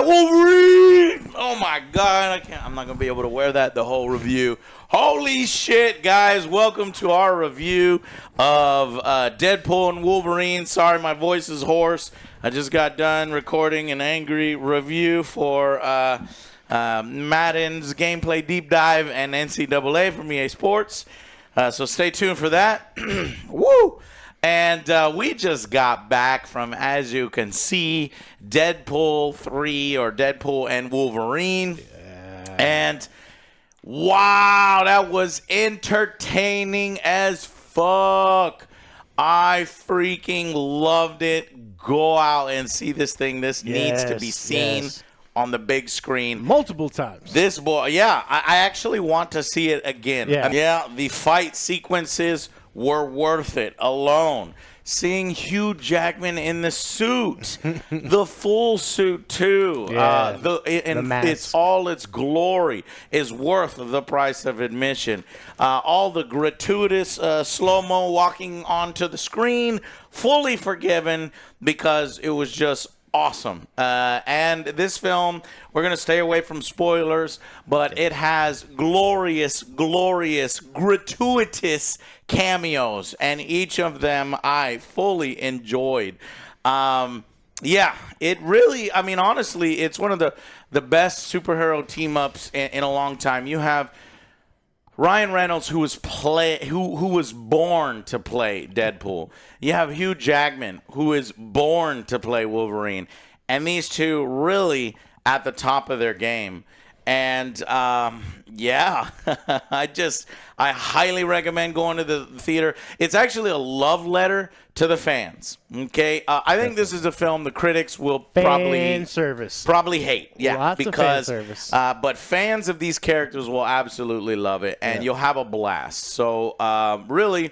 Wolverine! Oh my God, I'm not gonna be able to wear that the whole review. Holy shit, guys! Welcome to our review of Deadpool and Wolverine. Sorry, my voice is hoarse. I just got done recording an angry review for Madden's gameplay deep dive and NCAA from EA Sports. So stay tuned for that. Woo! And we just got back from, as you can see, Deadpool 3 or Deadpool and Wolverine. Yeah. And wow, that was entertaining as fuck. I freaking loved it. Go out and see this thing. This needs to be seen on the big screen. Multiple times. This boy, yeah, I actually want to see it again. Yeah, the fight sequences were worth it alone. Seeing Hugh Jackman in the suit, the full suit too, the mask. It's all its glory is worth the price of admission. All the gratuitous slow-mo walking onto the screen, fully forgiven because it was just awesome. And this film, we're going to stay away from spoilers, but it has glorious, gratuitous cameos, and each of them I fully enjoyed. It really, I mean, honestly, it's one of the best superhero team-ups in a long time. You have Ryan Reynolds, who was born to play Deadpool. You have Hugh Jackman, who is born to play Wolverine. And these two really at the top of their game. And, I highly recommend going to the theater. It's actually a love letter to the fans. Okay? I think this is a film the critics will probably hate. Yeah, lots of fan service. But fans of these characters will absolutely love it, and you'll have a blast. So, really,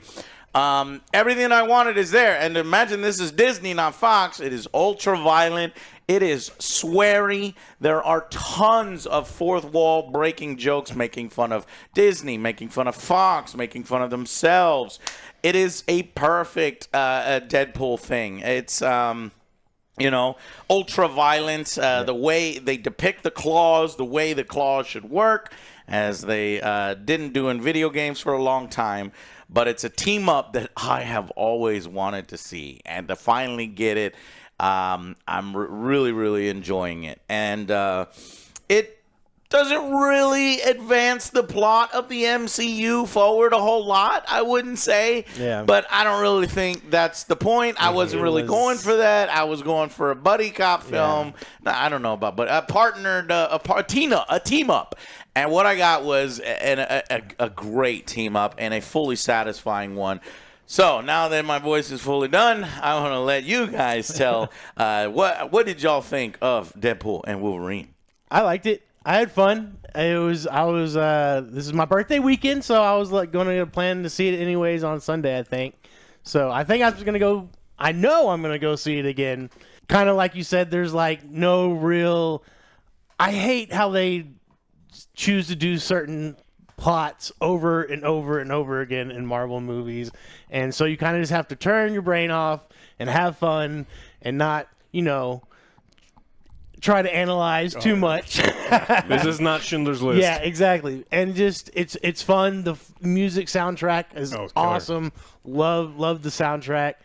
everything I wanted is there. And imagine this is Disney, not Fox. It is ultra violent. It is sweary. There are tons of fourth wall breaking jokes, making fun of Disney, making fun of Fox, making fun of themselves. It is a perfect Deadpool thing. It's ultra violent. The way they depict the claws, the way the claws should work, as they didn't do in video games for a long time. But it's a team up that I have always wanted to see, and to finally get it. I'm really enjoying it, and it doesn't really advance the plot of the MCU forward a whole lot, I wouldn't say. Yeah. But I don't really think that's the point. I wasn't really going for that. I was going for a buddy cop film. No, I don't know about, but a team up. And what I got was a great team up and a fully satisfying one. So now that my voice is fully done, I want to let you guys tell what did y'all think of Deadpool and Wolverine? I liked it. I had fun. This is my birthday weekend, so I was going to plan to see it anyways on Sunday, I think. So I think I was going to go. I know I'm going to go see it again. Kind of like you said, there's no real. I hate how they choose to do certain plots over and over and over again in Marvel movies, and so you kind of just have to turn your brain off and have fun and not try to analyze too much. This is not Schindler's List. Yeah, exactly. And just it's fun. The music soundtrack is awesome. Love the soundtrack,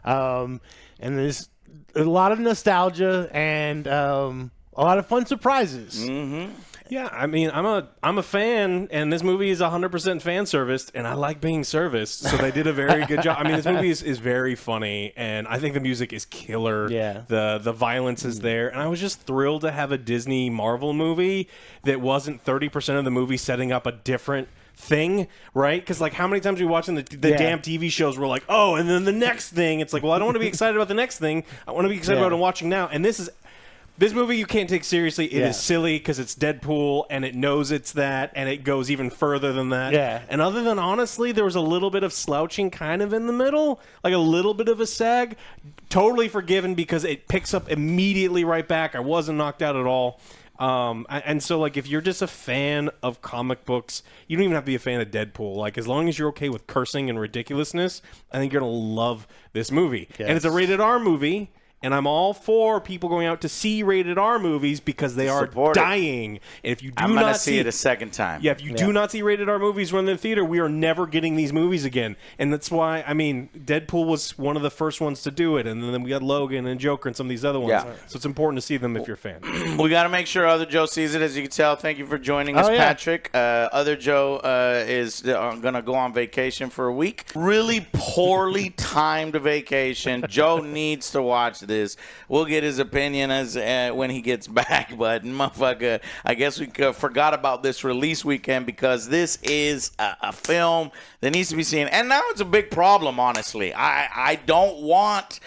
and there's a lot of nostalgia and a lot of fun surprises. Mm-hmm. Yeah, I mean, I'm a fan, and this movie is 100% fan serviced, and I like being serviced, so they did a very good job. I mean, this movie is very funny, and I think the music is killer. Yeah. The violence is there, and I was just thrilled to have a Disney Marvel movie that wasn't 30% of the movie setting up a different thing, right? Because how many times are we watching the damn TV shows where oh, and then the next thing, it's well, I don't want to be excited about the next thing. I want to be excited about what I'm watching now, and this movie you can't take seriously. It is silly because it's Deadpool, and it knows it's that, and it goes even further than that. Yeah. And other than, honestly, there was a little bit of slouching kind of in the middle, a little bit of a sag. Totally forgiven because it picks up immediately right back. I wasn't knocked out at all. And so, if you're just a fan of comic books, you don't even have to be a fan of Deadpool. As long as you're okay with cursing and ridiculousness, I think you're going to love this movie. Yes. And it's a rated R movie. and I'm all for people going out to see rated R movies because they are Support it. dying. And if you do I'm not gonna see it a second time. yeah, if you do not see rated R movies when they're in the theater, we are never getting these movies again. And that's why, I mean, Deadpool was one of the first ones to do it, and then we got Logan and Joker and some of these other ones. Yeah. So it's important to see them if you're a fan. We got to make sure Other Joe sees it. As you can tell, thank you for joining us, yeah. Patrick. Other Joe is going to go on vacation for a week. Really poorly timed vacation. Joe needs to watch this. We'll get his opinion as when he gets back. But motherfucker, I guess we forgot about this release weekend because this is a film that needs to be seen. And now it's a big problem, honestly. I don't want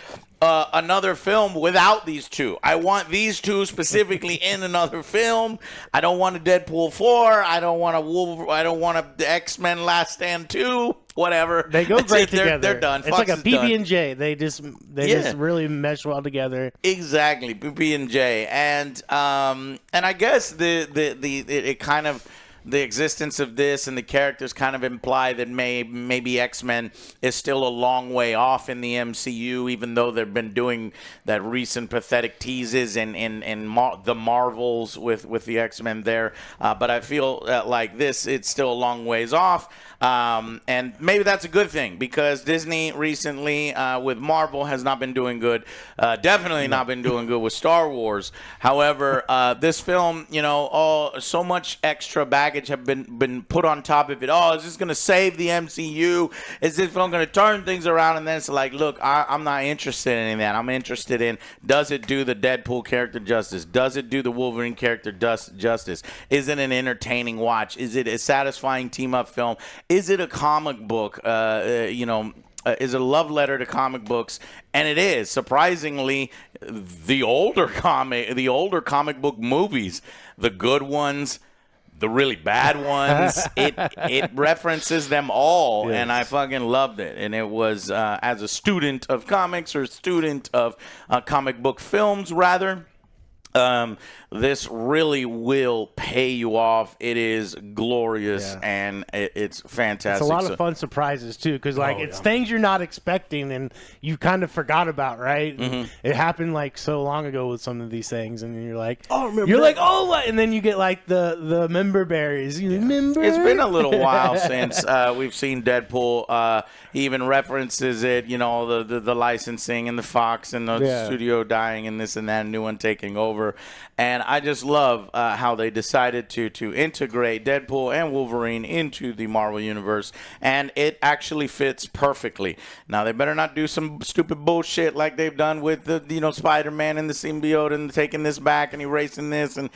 another film without these two. I want these two specifically in another film. I don't want a Deadpool 4. I don't want a X-Men Last Stand 2. Whatever. They go great together. They're done. It's Fox like a is done. PB&J. They just really mesh well together. Exactly, PB&J, and I guess it kind of. The existence of this and the characters kind of imply that maybe X-Men is still a long way off in the MCU, even though they've been doing that recent pathetic teases and the Marvels with the X-Men there. But I feel like it's still a long ways off. And maybe that's a good thing because Disney recently with Marvel has not been doing good. Definitely not been doing good with Star Wars. However, this film, so much extra baggage have been put on top of it. Oh, is this going to save the MCU? Is this film going to turn things around? And then it's like, look, I'm not interested in that. I'm interested in, does it do the Deadpool character justice? Does it do the Wolverine character justice? Is it an entertaining watch? Is it a satisfying team-up film? Is it a comic book? Is a love letter to comic books, and it is surprisingly the older comic book movies, the good ones, the really bad ones. It references them all, and I fucking loved it. And it was as a student of comics or student of comic book films, rather. This really will pay you off. It is glorious and it's fantastic. It's a lot of fun surprises too, because it's things you're not expecting and you kind of forgot about, right? Mm-hmm. It happened like so long ago with some of these things, and you're like, oh, remember? You're like, oh, what? And then you get like the member berries. You remember? It's been a little while since we've seen Deadpool. He even references it, the licensing and the Fox and the studio dying and this and that, new one taking over. And I just love how they decided to integrate Deadpool and Wolverine into the Marvel Universe, and it actually fits perfectly. Now, they better not do some stupid bullshit like they've done with the Spider-Man and the symbiote and taking this back and erasing this and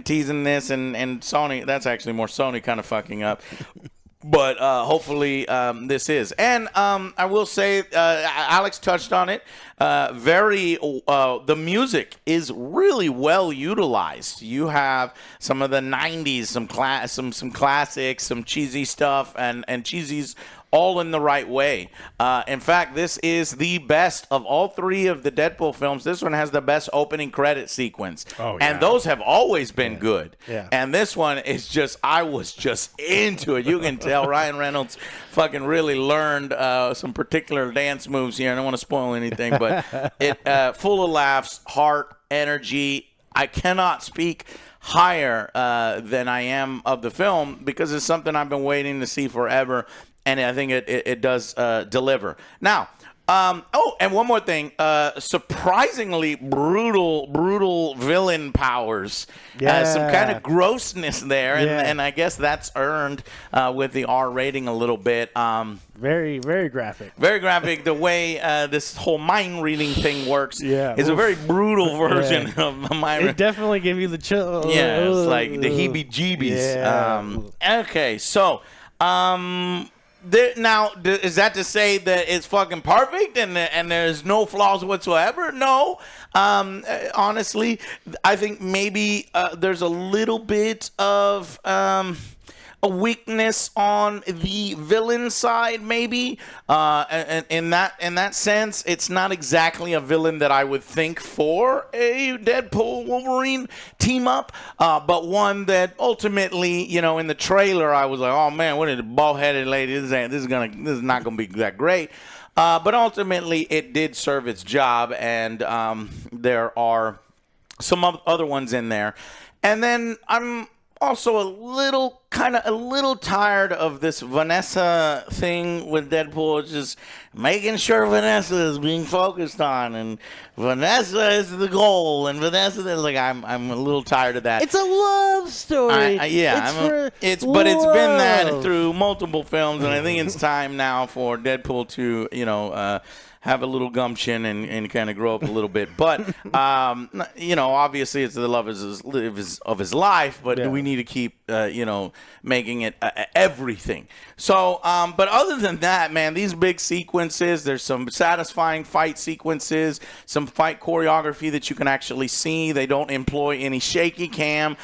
teasing this and Sony. That's actually more Sony kind of fucking up. But hopefully this is. And I will say, Alex touched on it. The music is really well utilized. You have some of the 90s, some classics, some cheesy stuff, and cheesies all in the right way. In fact, this is the best of all three of the Deadpool films. This one has the best opening credit sequence. Oh, yeah. And those have always been good. Yeah. And this one is just, I was just into it. You can tell Ryan Reynolds fucking really learned some particular dance moves here. I don't want to spoil anything, but it full of laughs, heart, energy. I cannot speak higher than I am of the film because it's something I've been waiting to see forever. And I think it does deliver. Now, and one more thing. Surprisingly brutal villain powers. Some kind of grossness there. And I guess that's earned with the R rating a little bit. Very, very graphic. Very graphic. The way this whole mind reading thing works is a very brutal version of mind reading. It definitely gave you the chill. Yeah, it's like the heebie-jeebies. Yeah. Okay, so... now, is that to say that it's fucking perfect and there's no flaws whatsoever? No. Honestly, I think maybe there's a little bit of a weakness on the villain side, maybe. And in that sense, it's not exactly a villain that I would think for a Deadpool Wolverine team up, but one that ultimately, you know, in the trailer, I was like, oh man, what is the bald-headed lady? This is not gonna be that great. But ultimately, it did serve its job, and there are some other ones in there. And then I'm also a little tired of this Vanessa thing with Deadpool, just making sure Vanessa is being focused on, and Vanessa is the goal, and Vanessa is like, I'm a little tired of that. It's a love story. But it's been that through multiple films, and I think it's time now for Deadpool to, you know, have a little gumption and kind of grow up a little bit. But, you know, obviously it's the love of his life, but we need to keep, you know, making it everything. So, but other than that, man, these big sequences, there's some satisfying fight sequences, some fight choreography that you can actually see. They don't employ any shaky cam.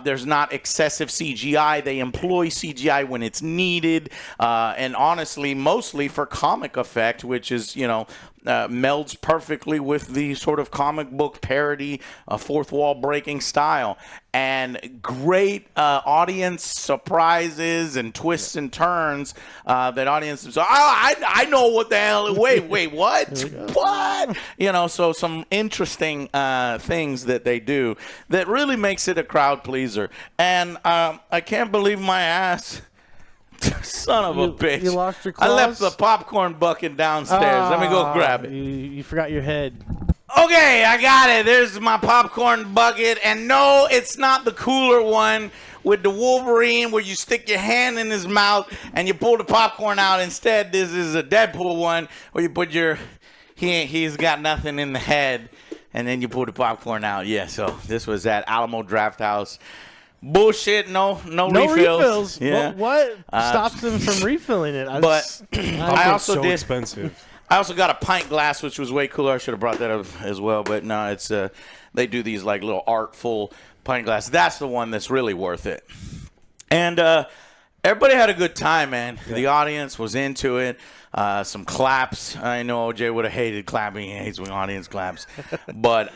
There's not excessive CGI. They employ CGI when it's needed. And honestly, mostly for comic effect, which is, you know, melds perfectly with the sort of comic book parody, fourth wall breaking style, and great audience surprises and twists and turns that audiences. I know what the hell. Wait, what? What? You know, so some interesting things that they do that really makes it a crowd pleaser, and I can't believe my ass. Son of a bitch. You lost your claws? I left the popcorn bucket downstairs. Let me go grab it. You forgot your head. Okay, I got it. There's my popcorn bucket. And no, it's not the cooler one with the Wolverine where you stick your hand in his mouth and you pull the popcorn out. Instead, this is a Deadpool one where you put your... He's got nothing in the head. And then you pull the popcorn out. Yeah, so this was at Alamo Drafthouse. Bullshit, no refills. Yeah. What stops them from refilling it? I also did. Expensive. I also got a pint glass, which was way cooler. I should have brought that up as well, but no, it's they do these like little artful pint glass. That's the one that's really worth it. And everybody had a good time, man. Yeah. The audience was into it. Some claps. I know OJ would have hated clapping. He hates when audience claps. But,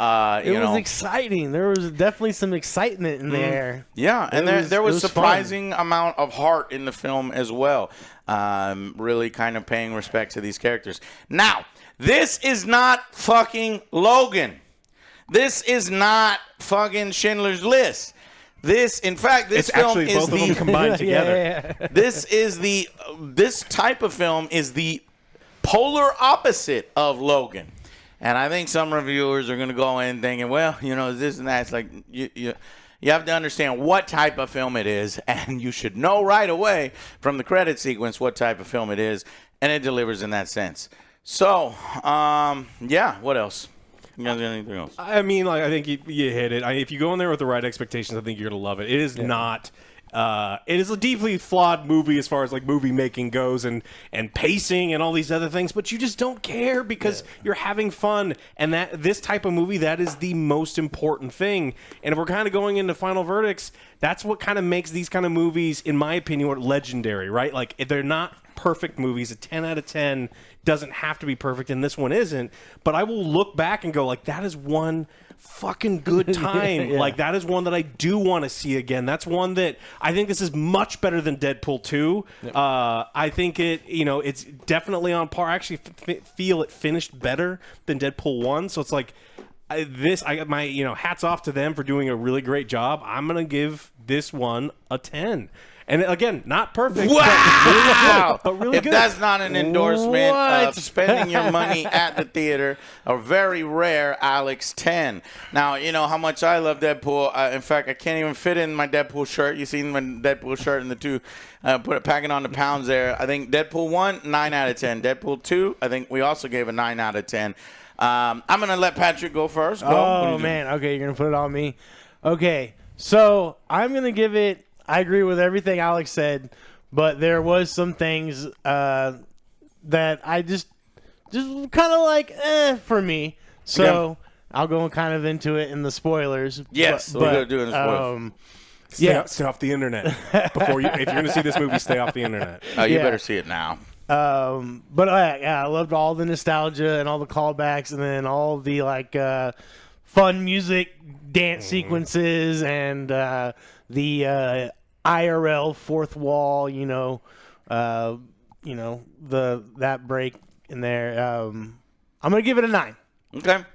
you know. It was exciting. There was definitely some excitement in there. Yeah, and there was surprising amount of heart in the film as well. Really kind of paying respect to these characters. Now, this is not fucking Logan. This is not fucking Schindler's List. In fact, this film actually is both of them combined together. Yeah. This type of film is the polar opposite of Logan. And I think some reviewers are going to go in thinking, well, you know, this and that. It's like you have to understand what type of film it is, and you should know right away from the credit sequence what type of film it is, and it delivers in that sense. So, yeah, what else? You guys got anything else? I mean, like, I think you hit it. If you go in there with the right expectations, I think you're going to love it. It is not... it is a deeply flawed movie as far as like movie making goes and pacing and all these other things, but you just don't care because you're having fun. And this type of movie, that is the most important thing. And if we're kind of going into final verdicts, that's what kind of makes these kind of movies, in my opinion, legendary, right? Like, if they're not perfect movies, a 10 out of 10 doesn't have to be perfect, and this one isn't. But I will look back and go, like, that is one fucking good time. Like, that is one that I do want to see again. That's one that I think this is much better than Deadpool 2. I think it's definitely on par. I actually feel it finished better than Deadpool 1. So it's like, I got my, hats off to them for doing a really great job. I'm going to give this one a 10. And again, not perfect. Wow! But really good. If that's not an endorsement of spending your money at the theater, a very rare Alex 10. Now, you know how much I love Deadpool. In fact, I can't even fit in my Deadpool shirt. You seen my Deadpool shirt in the two, packing on the pounds there. I think Deadpool 1, 9 out of 10. Deadpool 2, I think we also gave a 9 out of 10. I'm going to let Patrick go first. Go. Oh, man. Okay, you're going to put it on me. Okay, so I'm going to give it... I agree with everything Alex said, but there was some things that I just kind of like, for me. So I'll go kind of into it in the spoilers. Yes, we're going to do it in the spoilers. Stay off the internet before if you're going to see this movie. Stay off the internet. Oh, you Yeah. better see it now. But I loved all the nostalgia and all the callbacks, and then all the fun music, dance sequences, and the IRL fourth wall. That break in there. I'm gonna give it a 9. Okay. I'm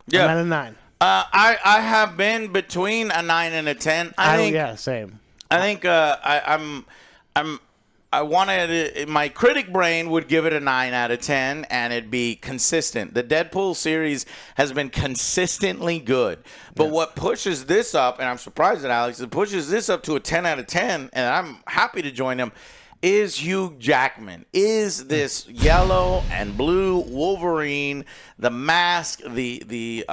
Yeah. at a 9. I have been between a 9 and a 10. I think. Yeah, same. I think I wanted my critic brain would give it a 9 out of 10, and it'd be consistent. The Deadpool series has been consistently good, but what pushes this up, and I'm surprised at Alex, it pushes this up to a 10 out of 10, and I'm happy to join him, is Hugh Jackman. Is this yellow and blue Wolverine, the mask, the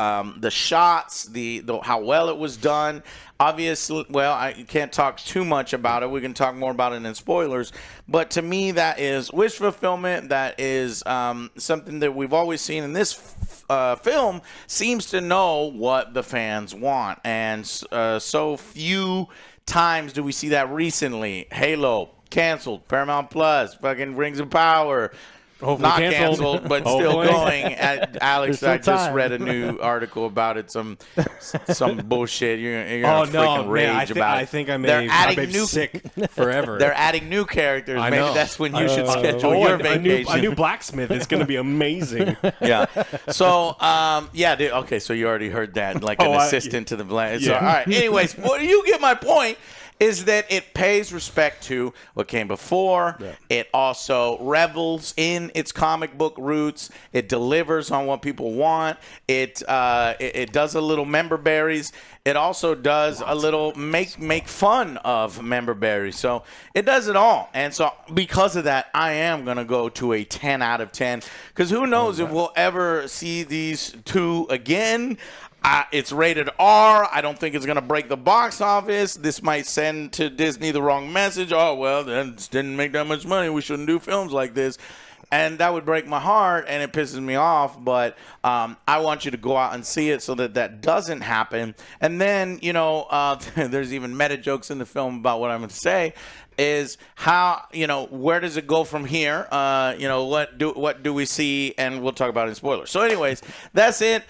shots, the how well it was done. Obviously, well, I can't talk too much about it. We can talk more about it in spoilers. But to me, that is wish fulfillment. That is something that we've always seen. And this film seems to know what the fans want. And so few times do we see that recently. Halo, canceled. Paramount Plus, fucking Rings of Power. Hopefully Not canceled. canceled, but still Hopefully. going. Alex, There's I still just time. read a new article about it. Some bullshit. You're Oh gonna no, freaking rage man! about it. I think I They're may adding be new. sick forever. They're adding new characters. I Maybe know. that's when you should schedule Oh, your a new vacation. blacksmith is going to be amazing. Yeah. So, dude, okay. So you already heard that, like an Oh, assistant to the black. So, Yeah. all right. Anyways, well, you get my point. Is that it pays respect to what came before. Yeah. It also revels in its comic book roots. It delivers on what people want. It does a little member berries. It also does a little make fun of member berries. So it does it all. And so because of that, I am going to go to a 10 out of 10. Because who knows if we'll ever see these two again. It's rated R. I don't think it's going to break the box office. This might send to Disney the wrong message. Oh, well, that didn't make that much money. We shouldn't do films like this. And that would break my heart, and it pisses me off. But I want you to go out and see it so that that doesn't happen. And then, there's even meta jokes in the film about what I'm going to say. Is how, where does it go from here? What do we see? And we'll talk about it in spoilers. So anyways, that's it.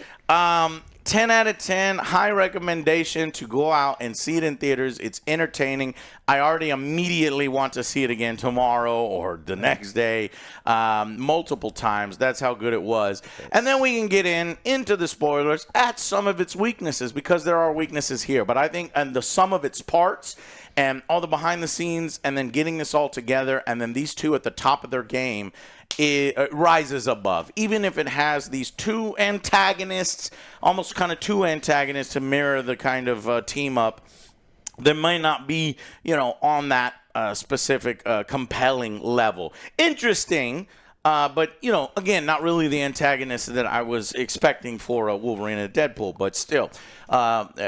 10 out of 10, high recommendation to go out and see it in theaters. It's entertaining. I already immediately want to see it again tomorrow or the next day, multiple times. That's how good it was. And then we can get into the spoilers at some of its weaknesses, because there are weaknesses here. But I think and the sum of its parts and all the behind the scenes, and then getting this all together, and then these two at the top of their game, it rises above. Even if it has these two antagonists, almost kind of two antagonists to mirror the kind of team up, that might not be, on that specific compelling level. Interesting. But, again, not really the antagonist that I was expecting for a Wolverine and a Deadpool, but still,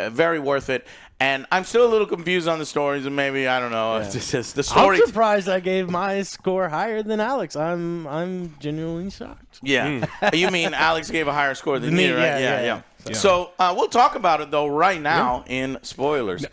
very worth it. And I'm still a little confused on the stories, and maybe, I don't know, it's just the story. I'm surprised I gave my score higher than Alex. I'm genuinely shocked. Yeah. You mean Alex gave a higher score than Me, me, right? yeah. So we'll talk about it, though, right now in spoilers.